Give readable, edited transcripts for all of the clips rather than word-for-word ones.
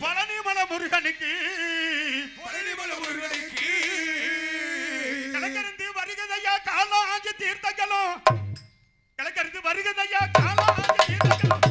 பழனிமலை முருகனுக்கு கிழக்கறிந்து வருகதையா காலாங்கி தீர்த்தங்களும் கிழக்கறிந்து வருகதையா காலாங்கி தீர்த்தங்களும்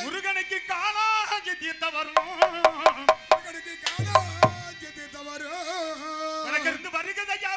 முருகனுக்கு காலாங்கி தீர்த்த வரும் வடக்கிருந்து வருகதையா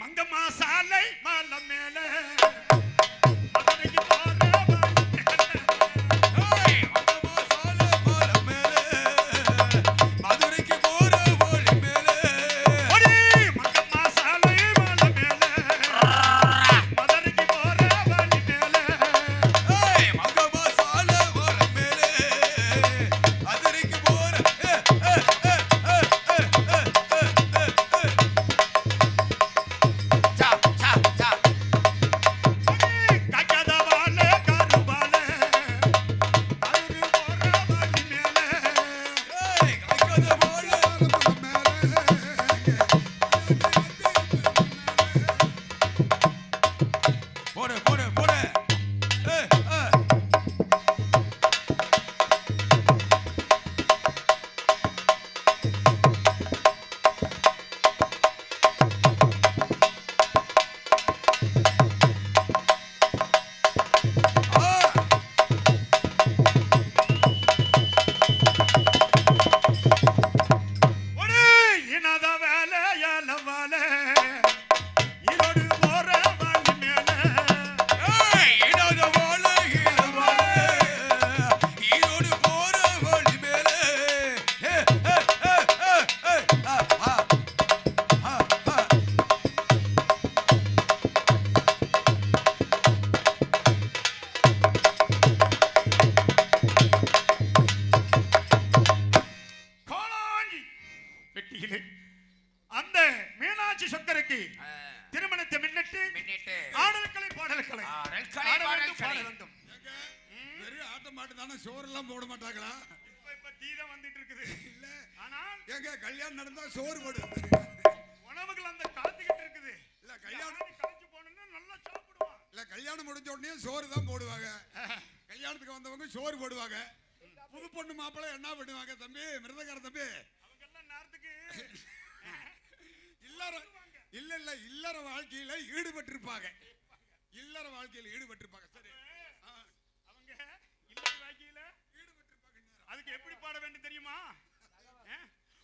மங்கம்மா சாலை மாலை மேலே அந்த மீனாட்சி சொக்கருக்கு திருமணத்தை முன்னிட்டு ஆடல்களை பாடல்களை பாட வேண்டும். வெறும் ஆட்டம் மாட்டு தானே சோறு எல்லாம் போட மாட்டாங்களா? இப்ப தீரம் வந்துட்டு இருக்குது இல்ல. ஆனால் எங்க கல்யாணம் நடந்தா சோறு போடு. உணவுகள் அந்த காத்துக்கிட்டு இருக்குது. இல்ல கல்யாணம் கழிச்சு போனோம்னா நல்லா சாப்பிடுவான். இல்ல கல்யாணம் முடிஞ்ச உடனே சோறு தான் போடுவாங்க. கல்யாணத்துக்கு வந்தவங்க சோறு போடுவாங்க. புது பொண்ணு மாப்பிள்ளை என்ன பண்ணுவாங்க தம்பி மிருதக்கார தம்பி? அவங்க எல்லாம் நேரத்துக்கு இல்லற வாழ்க்கையில ஈடுபட்டிருப்பாங்க. சரி, அவங்க இல்லற வாழ்க்கையில ஈடுபட்டிருப்பாங்க. அதுக்கு எப்படி பாட வேண்டும் தெரியுமா?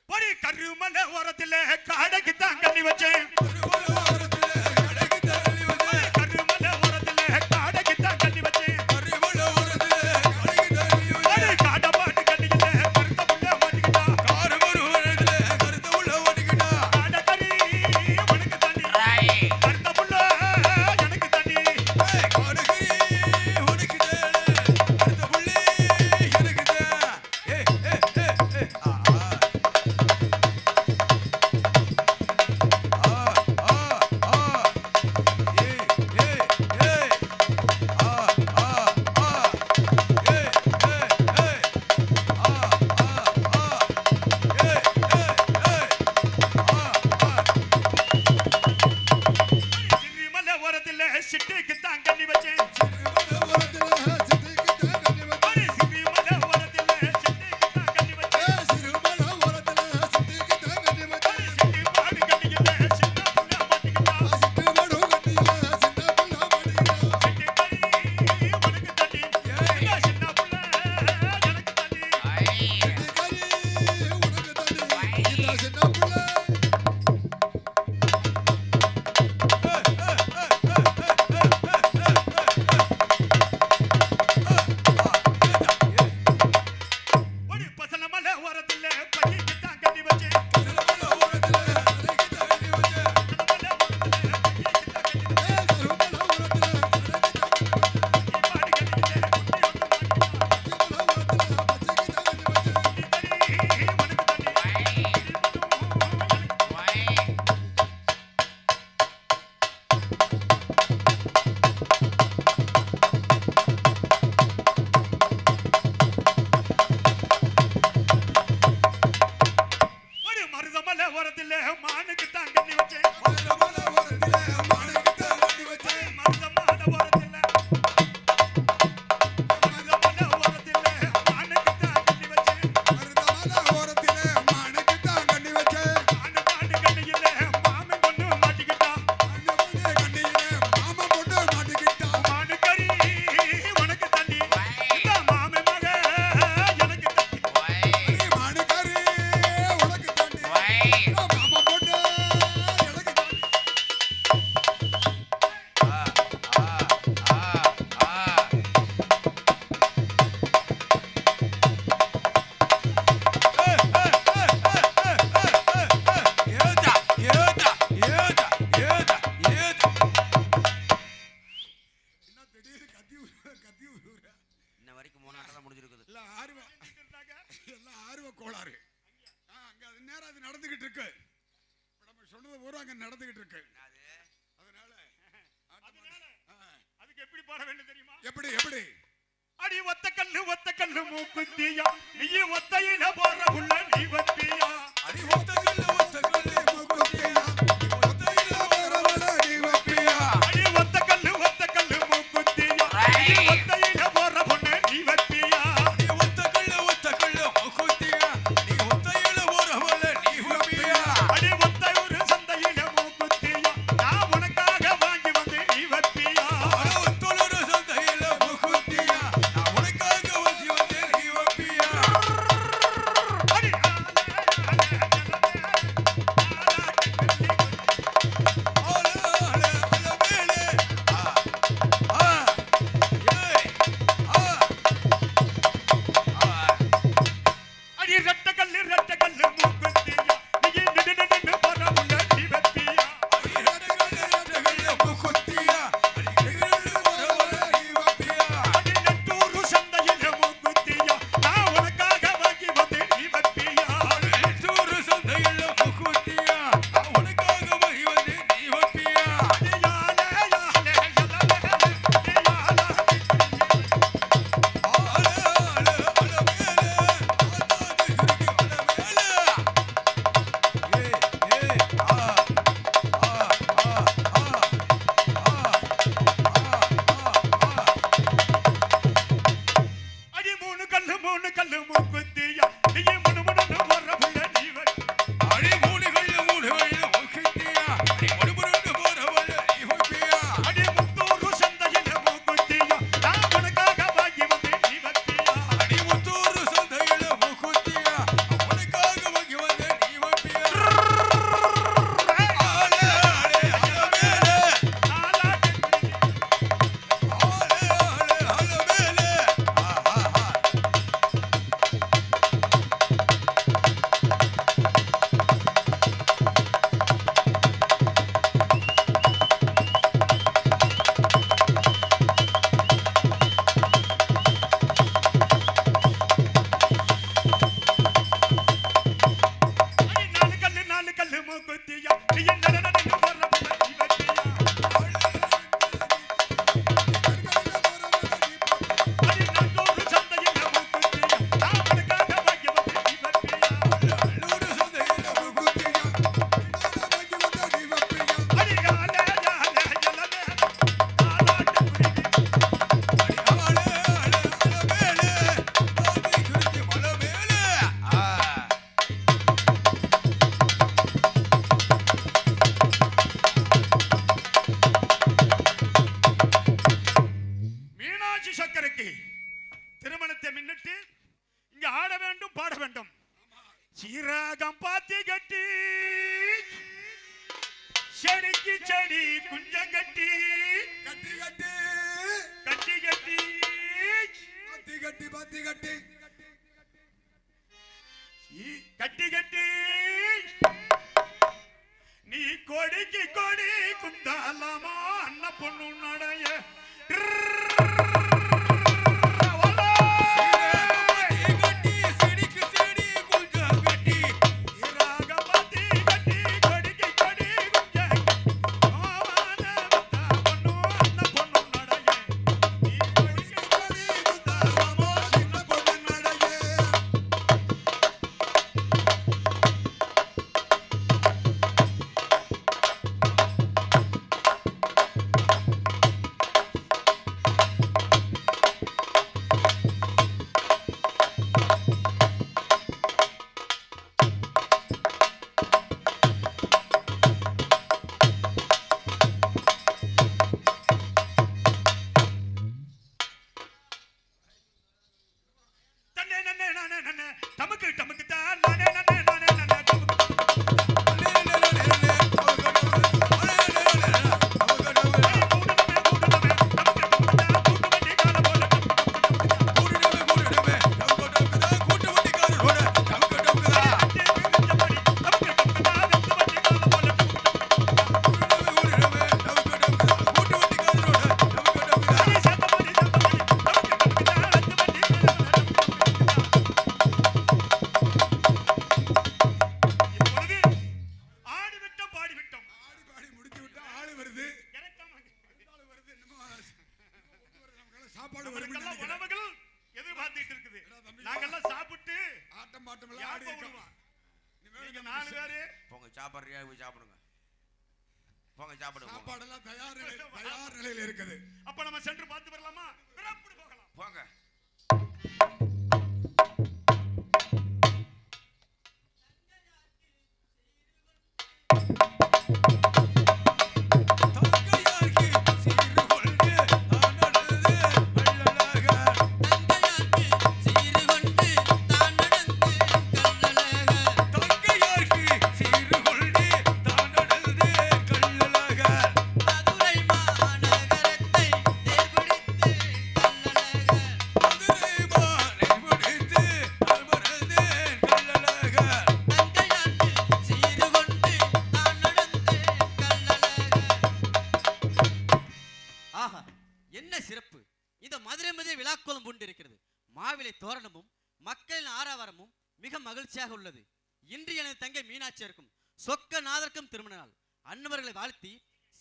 ஒரு கருமல ஓரத்துல காடைக்கு தான் கண்ணி வச்சேன். கருமல ஓரத்துல காடைக்கு தான் கண்ணி வச்சேன். காடை பாட்டு கண்ணியில கருத்த புள்ள மாட்டிக்கிட்டா. காடை கறி உனக்கு தண்ணி, கருத்த புள்ள எனக்கு தண்ணி. சிறிமலை ஓரத்துல சிட்டுக்கு தான் கண்ணி வச்சேன். சிறிமலை ஓரத்துல சிட்டுக்கு தான் கண்ணி வச்சேன். சிட்டு பாடு கண்ணியில சின்ன புள்ள மாட்டிக்கிட்டா. சிட்டு கறி உனக்கு தண்ணி, சின்ன புள்ள எனக்கு தண்ணி. ஒரு பசலமலை ஓரத்துல பையனுக்கு தான் கண்ணி வச்சேன். பசலமலை ஓரத்துல பையனுக்கு தான் கண்ணி வச்சேன். பாடு கண்ணியில குட்டி ஒன்று ஒரு மருதமலை ஓரத்துல மானுக்கு தான் கண்ணி வச்சேன். மருதமலை ஓரத்துல மானுக்கு தான் கண்ணி வச்சேன். மானு பாடு கண்ணியில மாமன் பொண்ணு மாட்டிக்கிட்டா. மானு கறி உனக்கு தண்ணி, இந்த மாமன் மக எனக்கு தண்ணி. என்ன திடீர்னு கத்தி விடுற? இன்ன வரைக்கும் 3 ஆட்டம் தான் முடிஞ்சிருக்குது. எல்லாம் ஆர்வ கோளாறு. அங்க அது நேரம் அது நடந்துகிட்டு இருக்கு. இப்ப நம்ம சொன்னது பூரா அங்க நடந்துகிட்டு இருக்கு. அதனால அதுக்கு எப்படி பாட வேண்டும் தெரியுமா? எப்படி அடி ஒத்த கல்லு மூக்குத்தியா, நீ ஒத்தையில போற புள்ள நீ வத்தியா. அடி ஒத்த கல்லு மூக்குத்தியா, ஒத்தையில வரவள நீ வப்பியா. அடி ஒத்த கல்லு மூக்குத்தியா, நீ ஒத்தையில போற புள்ள நீ வத்தியா. அடி ஒத்த கல்லு மூக்குத்தியா, நீ ஒத்தையில வரவள நீ வப்பியா. அடி ஒத்த ஒரு சந்தையில மூக்குத்தியா, நான் உனக்காக வாங்கி வந்து நீ வத்தியா. அட ஒத்தலோட சந்தையில மூக்குத்தியா, நான் உனக்காக வந்து நீ வப்பியா. அடி ஆலே சக்கரைக்கு திருமணத்தை முன்னிட்டு இங்க ஆட வேண்டும் பாட வேண்டும். சீரகம் பாத்தி கட்டி செடிக்கு செடி குஞ்சம் கட்டி கட்டி கட்டி கட்டி கட்டி பாத்தி கட்டி பாத்தி கட்டி கட்டி கட்டி நீ கொடிக்கு கொடி குந்தாலாமா அண்ண பொண்ணு நடைய தமக்கு தமக்கு தான் நானே நானே நானே நானே சாப்பாடு வருது. உணவுகள் எதிர்பார்த்துட்டு இருக்குது. நாங்கெல்லாம் சாப்பிட்டு ஆட்டம் பாட்டம் எல்லாம் ஆடி இருக்கோம். நீங்க 4 பேரு போங்க சாப்பிட்றியா போய் சாப்பிடுங்க. போங்க சாப்பிடுங்க. சாப்பாடெல்லாம் தயார் நிலையில் இருக்குது. அப்ப நம்ம சென்று பார்த்து வரலாமா? பிறப்புடு போகலாம். போங்க. மாவிலை தோரணமும் மக்களின் ஆரவாரமும் மிக மகிழ்ச்சியாக உள்ளது. இன்று எனது தங்கை மீனாட்சியருக்கும் சொக்க நாதர்க்கும் திருமண நாள். அன்னவர்களை வாழ்த்தி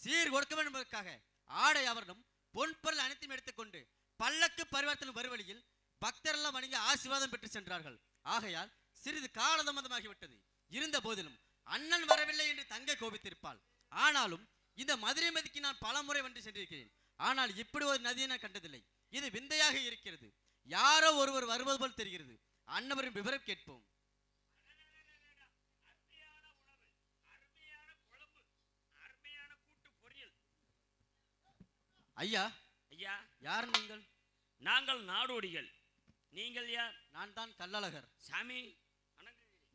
சீர் கொடுக்க வேண்டும் என்பதற்காக ஆடை ஆவரணம் பொன்பொருள் அனைத்தையும் எடுத்துக்கொண்டு பல்லக்கு பரிவர்த்தனை வருவழியில் பக்தரெல்லாம் வணங்கி ஆசீர்வாதம் பெற்று சென்றார்கள். ஆகையால் சிறிது காலதாமதமாகிவிட்டது. இருந்த போதிலும் அண்ணன் வரவில்லை என்று தங்கை கோபித்திருப்பாள். ஆனாலும் இந்த மதுரை மதிக்கு நான் பல முறை வந்து சென்றிருக்கிறேன். ஆனால் இப்படி ஒரு நதியை நான் கண்டதில்லை. இது விந்தையாக இருக்கிறது. யாரோ ஒருவர் வருவது போல் தெரிகிறது. அன்னவரின் விவரம் கேட்போம். ஐயா ஐயா, யார் நீங்கள்? நாங்கள் நாடோடிகள். நீங்கள் யார்? நான் தான் கள்ளழகர். சாமி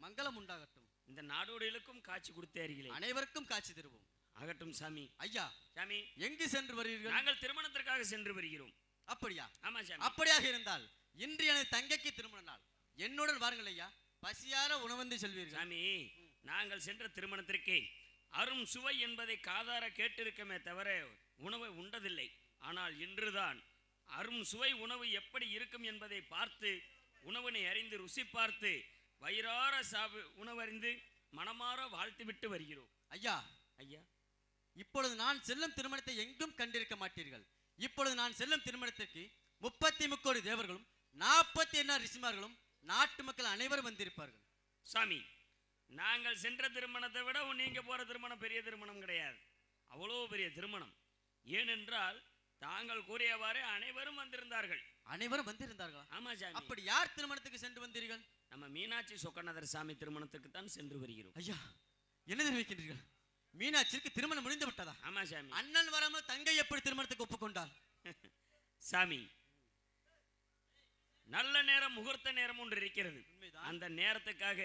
மங்களம் உண்டாகட்டும். இந்த நாடோடிகளுக்கும் காட்சி கொடுத்தீர்களே, அனைவருக்கும் காட்சி தருவோம். ஆகட்டும் சாமி. ஐயா, சாமி எங்கு சென்று வருவீர்கள்? நாங்கள் திருமணத்திற்காக சென்று வருகிறோம். அப்படியா? ஆமா சாமி. அப்படியாக இருந்தால் இன்று எனது தங்கைக்கு திருமண நாள். என்னுடன் வாருங்கள் ஐயா. பசியார உணவந்து செல்வீர்கள். சாமி, நாங்கள் சென்ற திருமணத்திற்கே அரும் சுவை என்பதை காதார கேட்டிருக்கமே தவிர உணவை உண்டதில்லை. ஆனால் இன்றுதான் அரும் சுவை உணவு எப்படி இருக்கும் என்பதை பார்த்து உணவினை அறிந்து ருசி பார்த்து வயிறார உணவறிந்து மனமாற வாழ்த்து விட்டு வருகிறோம். ஐயா, ஐயா, இப்பொழுது நான் செல்லும் திருமணத்தை எங்கும் கண்டிருக்க மாட்டீர்கள். இப்பொழுது நான் செல்லும் திருமணத்திற்கு 33 தேவர்களும் 48 ரிஷிமார்களும் நாட்டு மக்கள் அனைவரும் வந்திருப்பார்கள். சாமி, நாங்கள் சென்ற திருமணத்தை விட நீங்க போற திருமணம் பெரிய திருமணம் கிடையாது. அவ்வளோ பெரிய திருமணம். ஏனென்றால் தாங்கள் கூறியவாறே அனைவரும் வந்திருந்தார்கள். அனைவரும் வந்திருந்தார்களா? ஆமா சாமி. அப்படி யார் திருமணத்துக்கு சென்று வந்தீர்கள்? நம்ம மீனாட்சி சொக்கநாதர் சாமி திருமணத்துக்கு தான் சென்று வருகிறோம். ஐயா, என்ன தெரிவிக்கின்றீர்கள்? மீனாட்சிக்கு திருமணம் முடிந்து விட்டதா? ஆமா சாமி. அண்ணன் வராமல் தங்கை எப்படி திருமணத்துக்கு ஒப்புக்கொண்டாள்? சாமி, நல்ல நேரம் முகூர்த்த நேரம் ஒன்று இருக்கிறது. உண்மைதான். அந்த நேரத்துக்காக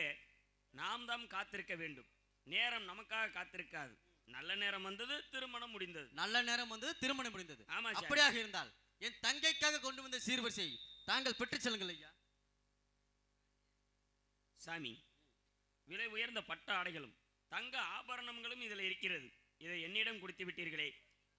நாம் தான் காத்திருக்க வேண்டும். நேரம் நமக்காக காத்திருக்காது. நல்ல நேரம் வந்தது, திருமணம் முடிந்தது. நல்ல நேரம் வந்து திருமணம் முடிந்தது. ஆமா சாமி. அப்படியாக இருந்தால் என் தங்கைக்காக கொண்டு வந்த சீர்வரிசையை தாங்கள் பெற்றுச் செல்லுங்கள் ஐயா. சாமி, விலை உயர்ந்த பட்டு ஆடைகளும் தங்க ஆபரணங்களும் இதில் இருக்கிறது. இதை என்னிடம் கொடுத்து விட்டீர்களே.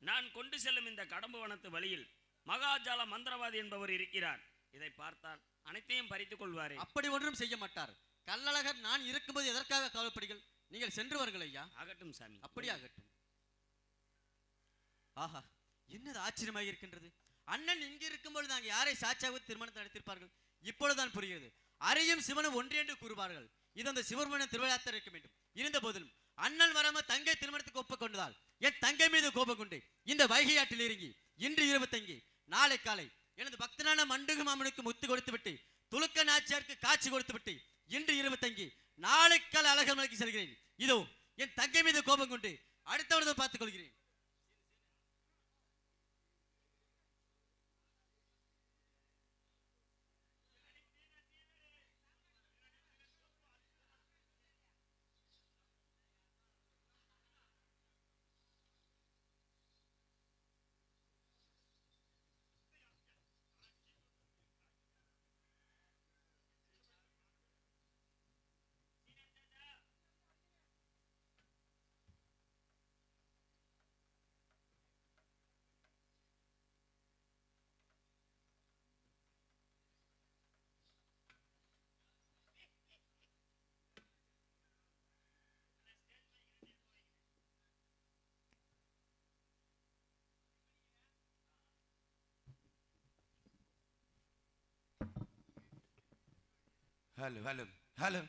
நான் கொண்டு செல்லும் இந்த கடம்பு வனத்து வழியில் மகாஜால மந்திரவாதி என்பவர் இருக்கிறார். இதை பார்த்தால் அனைத்தையும் பறித்துக் கொள்வாரே. அப்படி ஒன்றும் செய்ய மாட்டார். கள்ளழகர் நான் இருக்கும்போது எதற்காக கவலைப்படுங்கள்? நீங்கள் சென்று வருங்கள் ஐயா. ஆகட்டும் சாமி. அப்படி ஆகட்டும். ஆஹா, என்னது ஆச்சரியமாக இருக்கின்றது. அண்ணன் இங்கு இருக்கும்போது நாங்கள் யாரை சாட்சியாக திருமணத்தை நடத்திருப்பார்கள்? இப்பொழுதுதான் புரிகிறது. அரியும் சிவனும் ஒன்று என்று கூறுவார்கள். இது அந்த சிவபெருமானின் திருவிழாத்தான் இருக்க வேண்டும். இருந்த போதிலும் அண்ணன் வராம தங்கை திருமணத்துக்கு ஒப்புக்கொண்டதால் என் தங்கை மீது கோபம் கொண்டு இந்த வைகை ஆற்றில் இறங்கி இன்று இரவு தங்கி நாளை காலை எனது பக்தனான மண்டுகு மாமனுக்கு முத்து கொடுத்து விட்டு துலுக்க நாச்சியாருக்கு காட்சி கொடுத்து விட்டு இன்று இரவு தங்கி நாளை காலை அழகர் மலைக்கு செல்கிறேன். இதோ என் தங்கை மீது கோபம் கொண்டு அடுத்தவரதை பார்த்துக் கொள்கிறேன். Hello hello hello